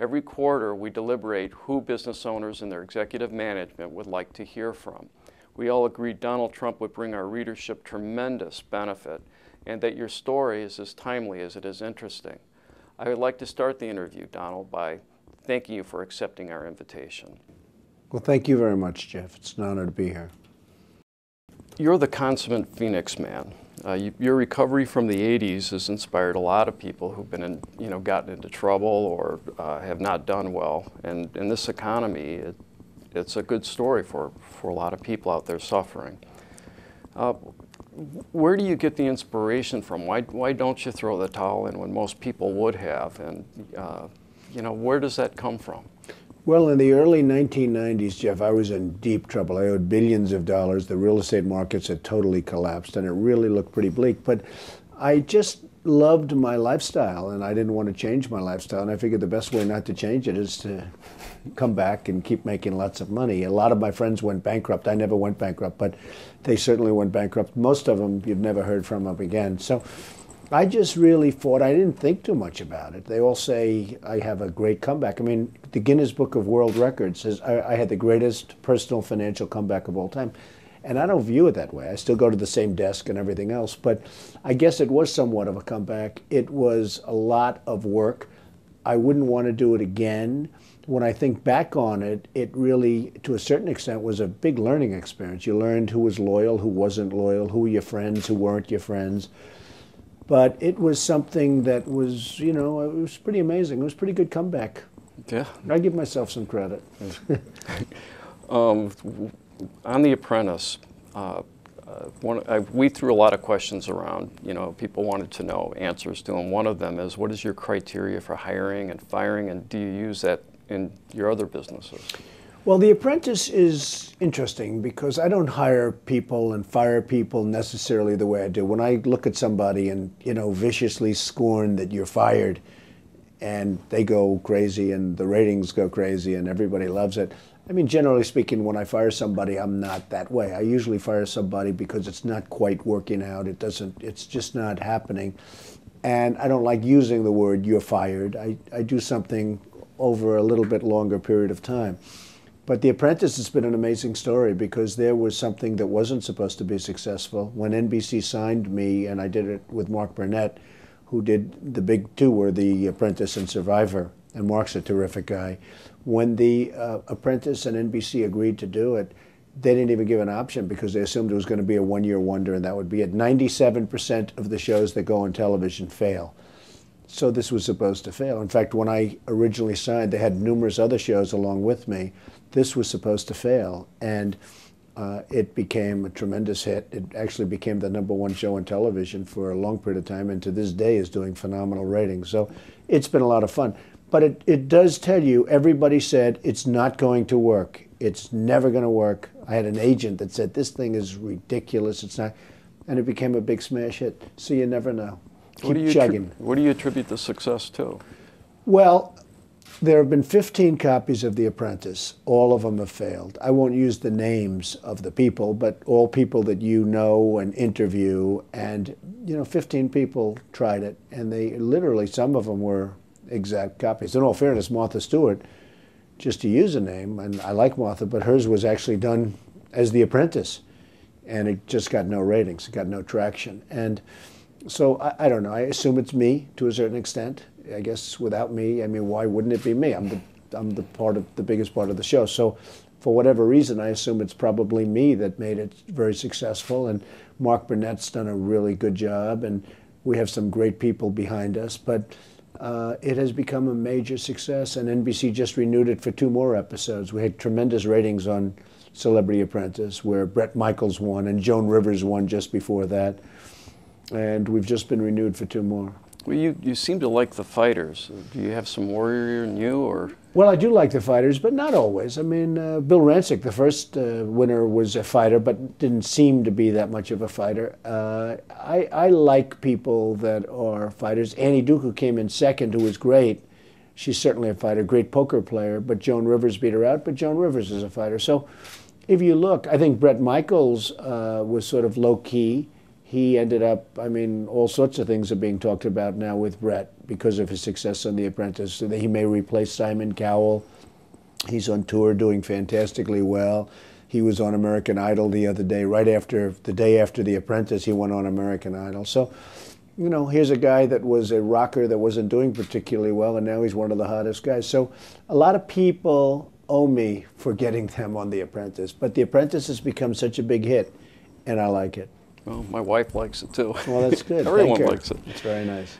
Every quarter, we deliberate who business owners and their executive management would like to hear from. We all agreed Donald Trump would bring our readership tremendous benefit and that your story is as timely as it is interesting. I would like to start the interview, Donald, by thanking you for accepting our invitation. Well, thank you very much, Jeff. It's an honor to be here. You're the consummate Phoenix man. Your recovery from the 80s has inspired a lot of people who've been gotten into trouble or have not done well. And in this economy, it's a good story for a lot of people out there suffering. Where do you get the inspiration from? Why don't you throw the towel in when most people would have? And where does that come from? Well, in the early 1990s, Jeff, I was in deep trouble. I owed billions of dollars. The real estate markets had totally collapsed, and it really looked pretty bleak. But I just loved my lifestyle, and I didn't want to change my lifestyle. And I figured the best way not to change it is to come back and keep making lots of money. A lot of my friends went bankrupt. I never went bankrupt, but they certainly went bankrupt. Most of them you've never heard from again. So I just really fought. I didn't think too much about it. They all say I have a great comeback. I mean, the Guinness Book of World Records says I had the greatest personal financial comeback of all time. And I don't view it that way. I still go to the same desk and everything else. But I guess it was somewhat of a comeback. It was a lot of work. I wouldn't want to do it again. When I think back on it, it really, to a certain extent, was a big learning experience. You learned who was loyal, who wasn't loyal, who were your friends, who weren't your friends. But it was something that was, it was pretty amazing. It was a pretty good comeback. Yeah. I give myself some credit. On The Apprentice, we threw a lot of questions around. People wanted to know answers to them. One of them is, what is your criteria for hiring and firing, and do you use that in your other businesses? Well, The Apprentice is interesting because I don't hire people and fire people necessarily the way I do. When I look at somebody and, viciously scorn that you're fired and they go crazy and the ratings go crazy and everybody loves it. I mean, generally speaking, when I fire somebody, I'm not that way. I usually fire somebody because it's not quite working out. It's just not happening. And I don't like using the word you're fired. I do something over a little bit longer period of time. But The Apprentice has been an amazing story because there was something that wasn't supposed to be successful. When NBC signed me, and I did it with Mark Burnett, who did the big two were The Apprentice and Survivor, and Mark's a terrific guy. When The Apprentice and NBC agreed to do it, they didn't even give an option because they assumed it was going to be a one-year wonder, and that would be it. 97% of the shows that go on television fail. So this was supposed to fail. In fact, when I originally signed, they had numerous other shows along with me. This was supposed to fail, and it became a tremendous hit. It actually became the #1 show on television for a long period of time, and to this day is doing phenomenal ratings. So it's been a lot of fun. But it does tell you, everybody said it's not going to work. It's never going to work. I had an agent that said, this thing is ridiculous. It's not. And it became a big smash hit. So you never know. Keep chugging. What do you attribute the success to? Well, there have been 15 copies of The Apprentice. All of them have failed. I won't use the names of the people, but all people that you know and interview. And, 15 people tried it. And they literally, some of them were exact copies. In all fairness, Martha Stewart, just to use a name, and I like Martha, but hers was actually done as The Apprentice. And it just got no ratings. It got no traction. And so I don't know. I assume it's me to a certain extent. I guess without me, I mean, why wouldn't it be me? I'm the biggest part of the show. So for whatever reason, I assume it's probably me that made it very successful. And Mark Burnett's done a really good job, and we have some great people behind us. But it has become a major success, and NBC just renewed it for 2 more episodes. We had tremendous ratings on Celebrity Apprentice, where Bret Michaels won and Joan Rivers won just before that. And we've just been renewed for 2 more. Well, you seem to like the fighters. Do you have some warrior in you, or? Well, I do like the fighters, but not always. I mean, Bill Rancic, the first winner, was a fighter, but didn't seem to be that much of a fighter. I like people that are fighters. Annie Duke, who came in second, who was great. She's certainly a fighter, great poker player, but Joan Rivers beat her out, but Joan Rivers is a fighter. So if you look, I think Bret Michaels was sort of low-key. he ended up, I mean, all sorts of things are being talked about now with Brett because of his success on The Apprentice. So that he may replace Simon Cowell. He's on tour doing fantastically well. He was on American Idol the other day, the day after The Apprentice, he went on American Idol. So, you know, here's a guy that was a rocker that wasn't doing particularly well, and now he's one of the hottest guys. So a lot of people owe me for getting them on The Apprentice, but The Apprentice has become such a big hit, and I like it. Well, my wife likes it too. Well, that's good. Everyone Thank her. likes it. It's very nice.